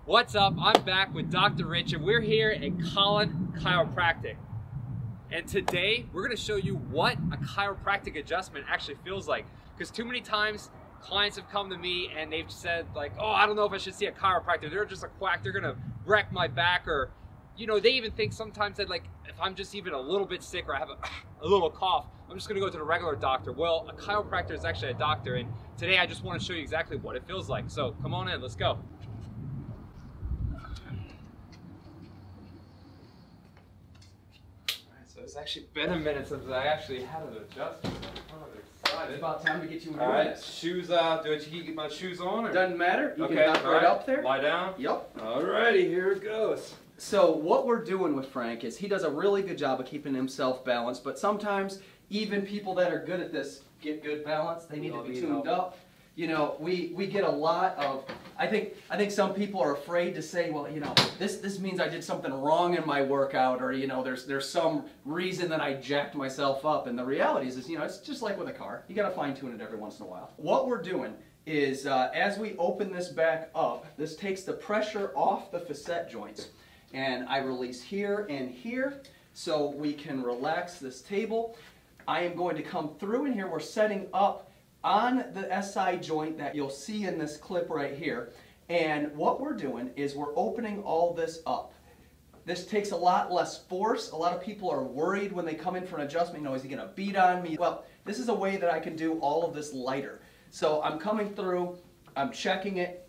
What's up? I'm back with Dr. Rich and we're here at Collin Chiropractic. And today we're going to show you what a chiropractic adjustment actually feels like. Because too many times clients have come to me and they've said like, oh, I don't know if I should see a chiropractor. They're just a quack. They're going to wreck my back. Or, you know, they even think sometimes that like, if I'm just even a little bit sick or I have a little cough, I'm just going to go to the regular doctor. Well, a chiropractor is actually a doctor. And today I just want to show you exactly what it feels like. So come on in, let's go. So it's actually been a minute since I actually had an adjustment. I'm excited. It's about time to get you in. All right, shoes. Do I get my shoes on? Or? Doesn't matter. You okay, can knock right up there. Lie down. Yep. Alrighty, here it goes. So what we're doing with Frank is he does a really good job of keeping himself balanced, but sometimes even people that are good at this get good balance. They need to be tuned up. You know, we get a lot of, I think some people are afraid to say, well, you know, this means I did something wrong in my workout, or, you know, there's some reason that I jacked myself up. And the reality is, you know, it's just like with a car. You got to fine tune it every once in a while. What we're doing is, as we open this back up, this takes the pressure off the facet joints. And I release here and here so we can relax this table. I am going to come through in here. We're setting up on the SI joint that you'll see in this clip right here. And what we're doing is we're opening all this up. This takes a lot less force. A lot of people are worried when they come in for an adjustment, you know, is he gonna beat on me? Well, this is a way that I can do all of this lighter. So I'm coming through, I'm checking it.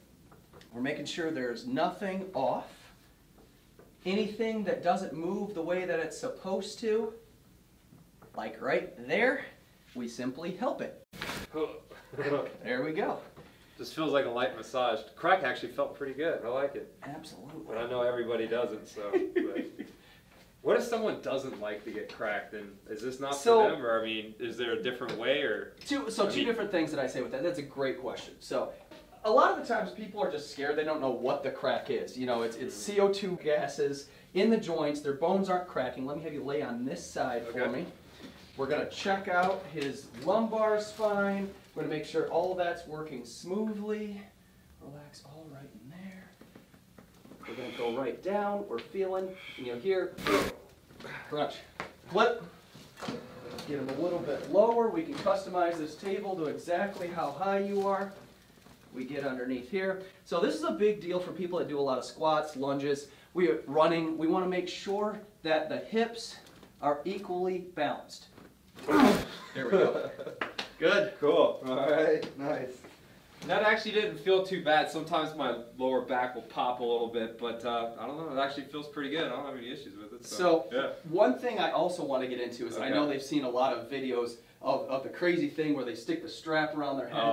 We're making sure there's nothing off. Anything that doesn't move the way that it's supposed to, like right there, we simply help it. There we go. Just feels like a light massage. The crack actually felt pretty good. I like it. Absolutely. But I know everybody doesn't, so. But what if someone doesn't like to get cracked? And is this not for them? Or, I mean, is there a different way? Or two different things that I say with that. That's a great question. So a lot of the times people are just scared. They don't know what the crack is. You know, it's CO2 gases in the joints. Their bones aren't cracking. Let me have you lay on this side for me. We're going to check out his lumbar spine. We're going to make sure all of that's working smoothly. Relax all right in there. We're going to go right down. We're feeling, you know, here, crunch, flip. Get him a little bit lower. We can customize this table to exactly how high you are. We get underneath here. So this is a big deal for people that do a lot of squats, lunges. We are running. We want to make sure that the hips are equally balanced. There we go. Good. Cool. All right. Nice. That actually didn't feel too bad. Sometimes my lower back will pop a little bit, but I don't know. It actually feels pretty good. I don't have any issues with it. So yeah. One thing I also want to get into is I know they've seen a lot of videos of the crazy thing where they stick the strap around their head.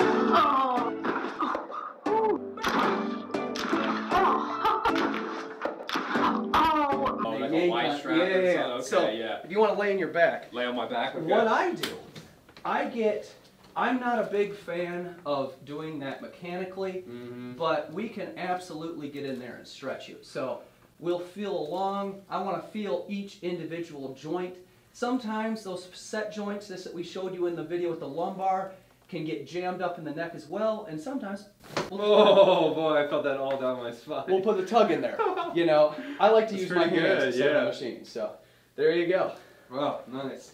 Like a white strap. Yeah. Okay, so if you want to lay on your back. Lay on my back? Okay. What I do, I'm not a big fan of doing that mechanically, but we can absolutely get in there and stretch you. So we'll feel along. I want to feel each individual joint. Sometimes those set joints, this that we showed you in the video with the lumbar, can get jammed up in the neck as well, and sometimes oh boy, I felt that all down my spine. We'll put the tug in there. You know, I like to use my hands instead of the machine. So there you go. Wow, nice.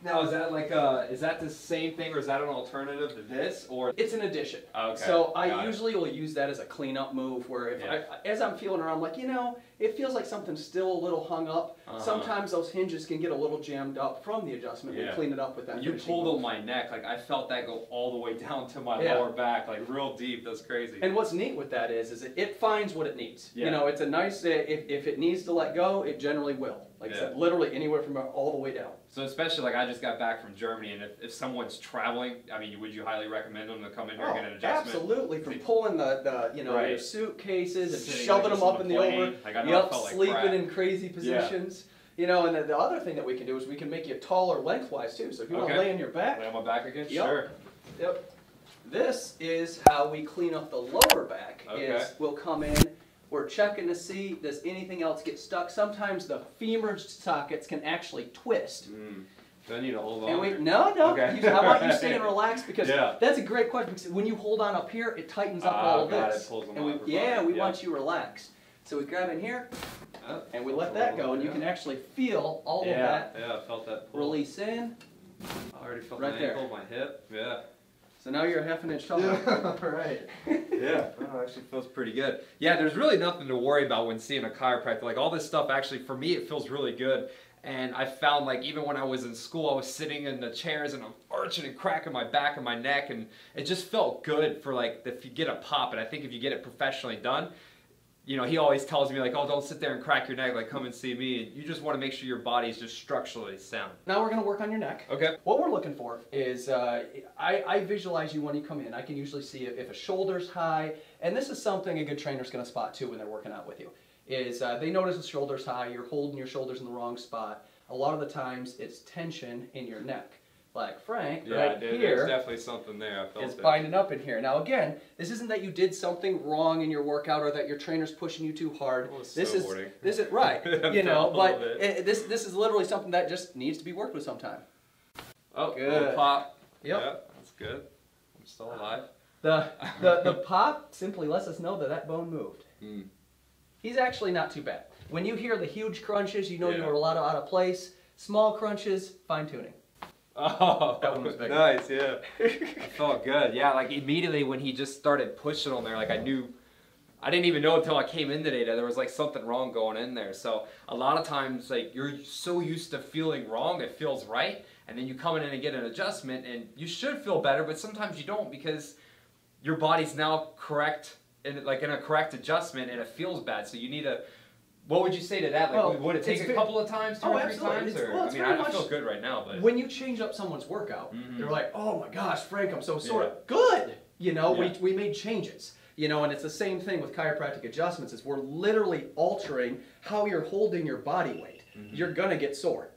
Now is that like is that the same thing, or is that an alternative to this, or it's an addition? Okay. So I usually will use that as a cleanup move, where if as I'm feeling around, I'm like, you know, it feels like something's still a little hung up. Sometimes those hinges can get a little jammed up from the adjustment. We clean it up with that. You pulled on my neck, like I felt that go all the way down to my lower back, like real deep. That's crazy. And what's neat with that is it finds what it needs. You know, it's a nice if it needs to let go, it generally will. Like I said, literally anywhere from all the way down. So especially like I just got back from Germany, and if someone's traveling, I mean, would you highly recommend them to come in here and get an adjustment? Absolutely. From pulling the you know your suitcases and sitting shoving them up in the over, like sleeping in crazy positions. You know, and the other thing that we can do is we can make you taller lengthwise too. So if you want to lay on your back, lay on my back again. Sure. Yep. This is how we clean up the lower back. Is we'll come in. We're checking to see, does anything else get stuck? Sometimes the femur sockets can actually twist. Do I need to hold on? And no. Okay. I want you staying relaxed because Yeah. that's a great question. Because when you hold on up here, it tightens up all of this. It pulls them and we, up we want you relaxed. So we grab in here, and we let that go, and you can actually feel all of that. Yeah, I felt that pull. Release in. I already felt right my there. ankle, my hip. Yeah. So now you're a half an inch taller. Yeah, right. Yeah, no, it actually feels pretty good. Yeah, there's really nothing to worry about when seeing a chiropractor. Like all this stuff, actually, for me, it feels really good. And I found like even when I was in school, I was sitting in the chairs and I'm arching and cracking my back and my neck, and it just felt good for like if you get a pop. And I think if you get it professionally done, you know, he always tells me like, oh, don't sit there and crack your neck, like come and see me. And you just want to make sure your body is just structurally sound. Now we're gonna work on your neck. Okay. What we're looking for is, I visualize you when you come in. I can usually see if a shoulder's high, and this is something a good trainer's gonna spot too when they're working out with you, is they notice the shoulder's high, you're holding your shoulders in the wrong spot. A lot of the times it's tension in your neck. Like Frank, right here, there's definitely something there. I felt is it. binding up in here. Now again, this isn't that you did something wrong in your workout or that your trainer's pushing you too hard. Well, it's this snowboarding. is right, you know. A But little bit. this is literally something that just needs to be worked with sometime. Oh, Good. little pop. Yep. Yeah, that's good. I'm still alive. The pop simply lets us know that that bone moved. Mm. He's actually not too bad. When you hear the huge crunches, you know you Yeah. were a lot out of place. Small crunches, fine tuning. Oh, That one was bigger. nice, yeah. It felt good. Yeah, like immediately when he just started pushing on there, like I didn't even know until I came in today that there was like something wrong going in there. So a lot of times like you're so used to feeling wrong, it feels right. And then you come in and get an adjustment and you should feel better, but sometimes you don't because your body's now correct, in a correct adjustment and it feels bad. So you need a, what would you say to that? Like, Well, would it take a couple of times, two or three absolutely. times? Or, Well, it's I mean, very I much- feel good right now, but. When you change up someone's workout, Mhm. they're like, oh my gosh, Frank, I'm so sore. Yeah. Good! You know, Yeah. we made changes. You know, and it's the same thing with chiropractic adjustments, is we're literally altering how you're holding your body weight. Mhm. You're gonna get sore.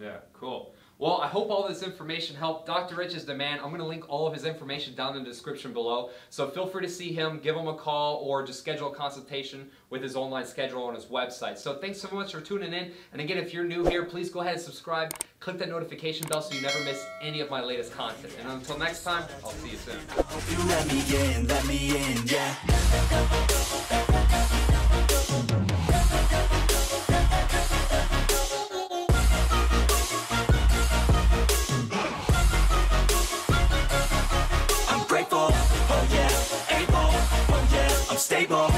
Yeah, cool. Well, I hope all this information helped. Dr. Rich is the man. I'm going to link all of his information down in the description below. So feel free to see him, give him a call, or just schedule a consultation with his online schedule on his website. So thanks so much for tuning in. And again, if you're new here, please go ahead and subscribe. Click that notification bell so you never miss any of my latest content. And until next time, I'll see you soon. You let me in, yeah. I'm grateful, oh yeah, able, oh yeah, I'm stable.